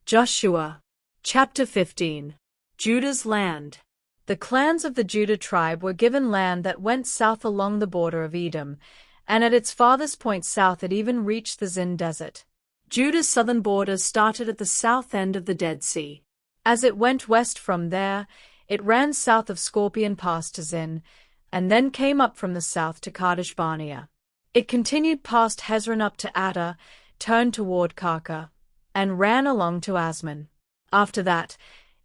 Joshua. Chapter 15. Judah's land. The clans of the Judah tribe were given land that went south along the border of Edom, and at its farthest point south it even reached the Zin Desert. Judah's southern border started at the south end of the Dead Sea. As it went west from there, it ran south of Scorpion Pass to Zin, and then came up from the south to Kadesh Barnea. It continued past Hezron up to Addar, turned toward Karka, and ran along to Asman. After that,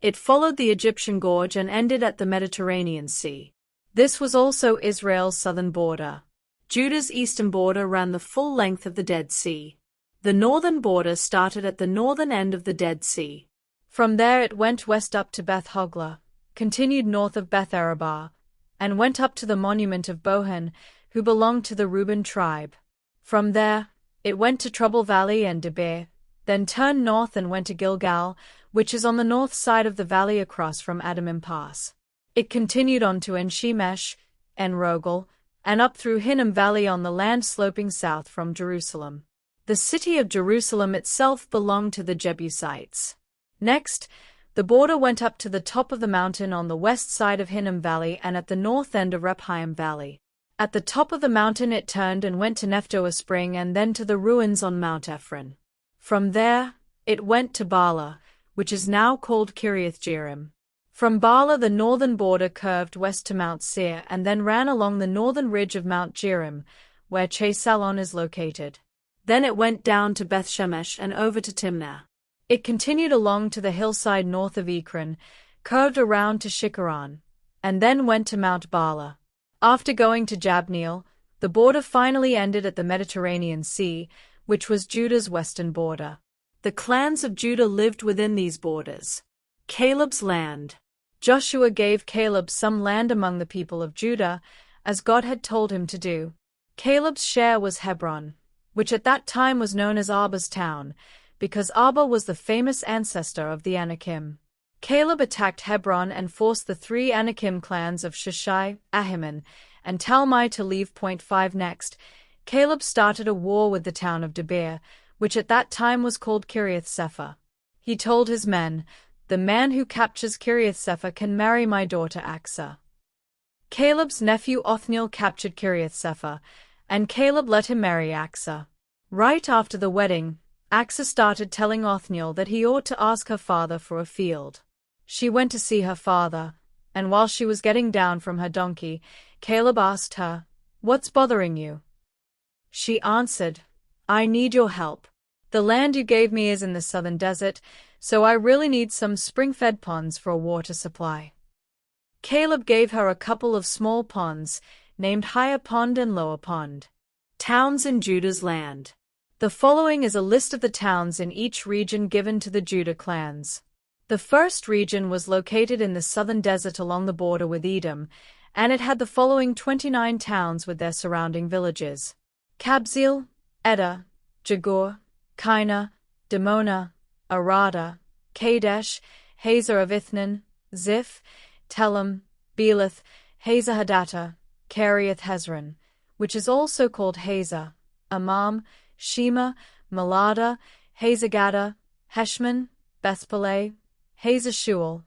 it followed the Egyptian Gorge and ended at the Mediterranean Sea. This was also Israel's southern border. Judah's eastern border ran the full length of the Dead Sea. The northern border started at the northern end of the Dead Sea. From there it went west up to Beth Hoglah, continued north of Beth Arabah, and went up to the monument of Bohan, who belonged to the Reuben tribe. From there, it went to Trouble Valley and Debir, then turned north and went to Gilgal, which is on the north side of the valley across from Adamim Pass. It continued on to En-Shemesh, En-Rogel, and up through Hinnom Valley on the land sloping south from Jerusalem. The city of Jerusalem itself belonged to the Jebusites. Next, the border went up to the top of the mountain on the west side of Hinnom Valley and at the north end of Rephaim Valley. At the top of the mountain it turned and went to Nephtoah Spring and then to the ruins on Mount Ephron. From there, it went to Baalah, which is now called Kiriath-Jearim. From Baalah the northern border curved west to Mount Seir and then ran along the northern ridge of Mount Jearim, where Chesalon is located. Then it went down to Beth Shemesh and over to Timnah. It continued along to the hillside north of Ekron, curved around to Shikharon, and then went to Mount Baalah. After going to Jabneel, the border finally ended at the Mediterranean Sea, which was Judah's western border. The clans of Judah lived within these borders. Caleb's land. Joshua gave Caleb some land among the people of Judah, as God had told him to do. Caleb's share was Hebron, which at that time was known as Arba's town, because Arba was the famous ancestor of the Anakim. Caleb attacked Hebron and forced the 3 Anakim clans of Sheshai, Ahiman, and Talmai to leave. 5 Next, Caleb started a war with the town of Debir, which at that time was called Kiriath-Sepher. He told his men, "The man who captures Kiriath-Sepher can marry my daughter Achsah." Caleb's nephew Othniel captured Kiriath-Sepher, and Caleb let him marry Achsah. Right after the wedding, Achsah started telling Othniel that he ought to ask her father for a field. She went to see her father, and while she was getting down from her donkey, Caleb asked her, "What's bothering you?" She answered, "I need your help. The land you gave me is in the southern desert, so I really need some spring-fed ponds for a water supply." Caleb gave her a couple of small ponds, named Higher Pond and Lower Pond. Towns in Judah's land. The following is a list of the towns in each region given to the Judah clans. The first region was located in the southern desert along the border with Edom, and it had the following 29 towns with their surrounding villages: Kabzeel, Eder, Jagur, Kaina, Dimona, Arada, Kadesh, Hazer of Ithnan, Ziph, Telem, Belith, Hazer Hadattah, Kiriath Hezron, which is also called Hazer, Amam, Shema, Malada, Hazer Gaddah, Heshmon, Bethpeleh, Hazer Shual,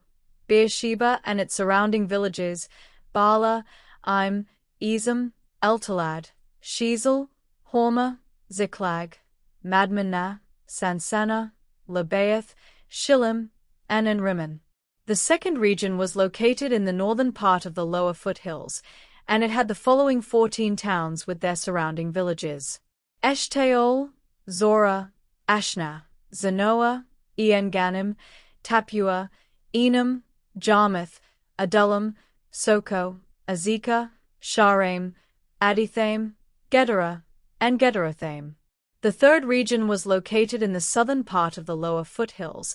Beersheba and its surrounding villages, Bala, Aim, Ezem, Eltalad, Shezel, Hormah, Ziklag, Madmannah, Sansannah, Lebaoth, Shillim, and Enrimmon. The second region was located in the northern part of the lower foothills, and it had the following 14 towns with their surrounding villages: Eshtaol, Zorah, Ashna, Zanoah, En-Ganim, Tapua, Enam, Jarmuth, Adullam, Soko, Azekah, Sharaim, Adithaim, Gedera, and Gederothaim. The third region was located in the southern part of the lower foothills,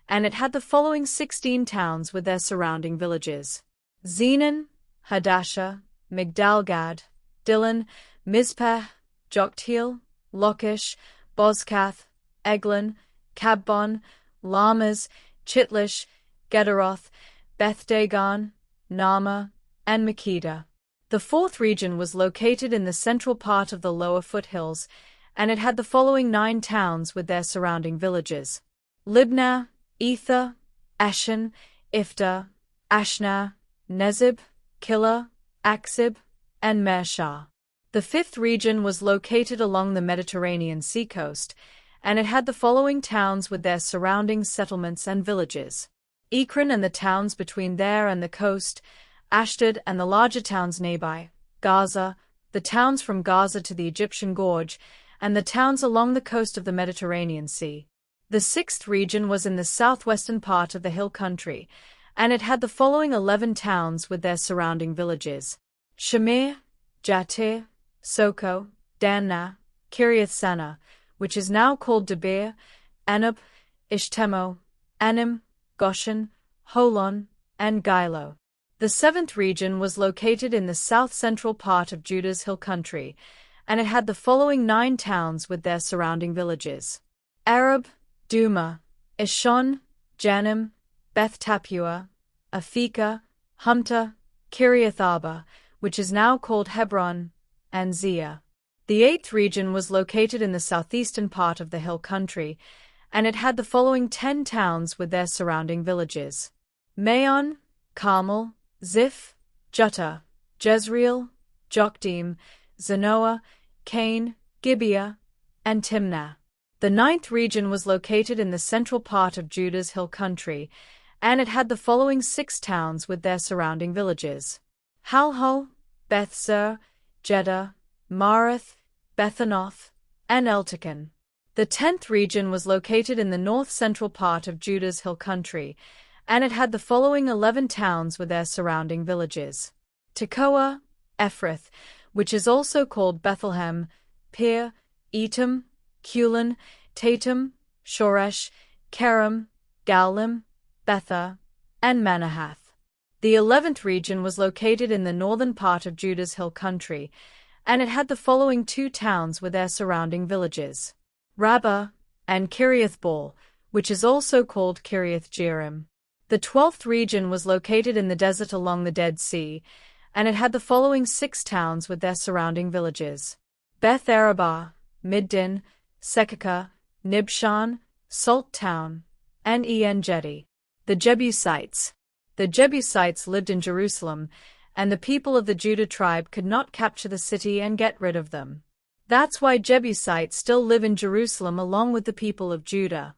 and it had the following 16 towns with their surrounding villages: Zenan, Hadashah, Migdalgad, Dillon, Mizpeh, Joktheel, Lachish, Bozkath, Eglon, Kabbon, Lamas, Chitlish, Gederoth, Beth-Dagon, Naamah, and Makkedah. The fourth region was located in the central part of the lower foothills, and it had the following 9 towns with their surrounding villages: Libnah, Ether, Ashan, Ifta, Ashna, Nezib, Killa, Aksib, and Mershah. The fifth region was located along the Mediterranean seacoast, and it had the following towns with their surrounding settlements and villages: Ekron and the towns between there and the coast, Ashdod and the larger towns nearby, Gaza, the towns from Gaza to the Egyptian Gorge, and the towns along the coast of the Mediterranean Sea. The sixth region was in the southwestern part of the hill country, and it had the following 11 towns with their surrounding villages: Shamir, Jatir, Soko, Danna, Kiriath Sana, which is now called Debir, Anub, Ishtemo, Anim, Goshen, Holon, and Gilo. The seventh region was located in the south-central part of Judah's hill country, and it had the following 9 towns with their surrounding villages: Arab, Duma, Ishon, Janim, Beth Tapua, Afika, Humta, Kiriath Arba, which is now called Hebron, and Zia. The eighth region was located in the southeastern part of the hill country, and it had the following 10 towns with their surrounding villages: Maon, Carmel, Ziph, Jutta, Jezreel, Jokdeam, Zanoah, Cain, Gibeah, and Timnah. The ninth region was located in the central part of Judah's hill country, and it had the following 6 towns with their surrounding villages: Halho, Beth-Zur, Jeddah, Marath, Bethanoth, and Eltekon. The 10th region was located in the north-central part of Judah's hill country, and it had the following 11 towns with their surrounding villages: Tekoa, Ephrath, which is also called Bethlehem, Pir, Etam, Kulin, Tatum, Shoresh, Kerem, Gallim, Betha, and Manahath. The 11th region was located in the northern part of Judah's hill country, and it had the following 2 towns with their surrounding villages: Rabbah and Kiriath Baal, which is also called Kiriath Jearim. The 12th region was located in the desert along the Dead Sea, and it had the following 6 towns with their surrounding villages: Beth Arabah, Middin, Sekaka, Nibshan, Salt Town, and En Gedi. The Jebusites. The Jebusites lived in Jerusalem, and the people of the Judah tribe could not capture the city and get rid of them. That's why Jebusites still live in Jerusalem along with the people of Judah.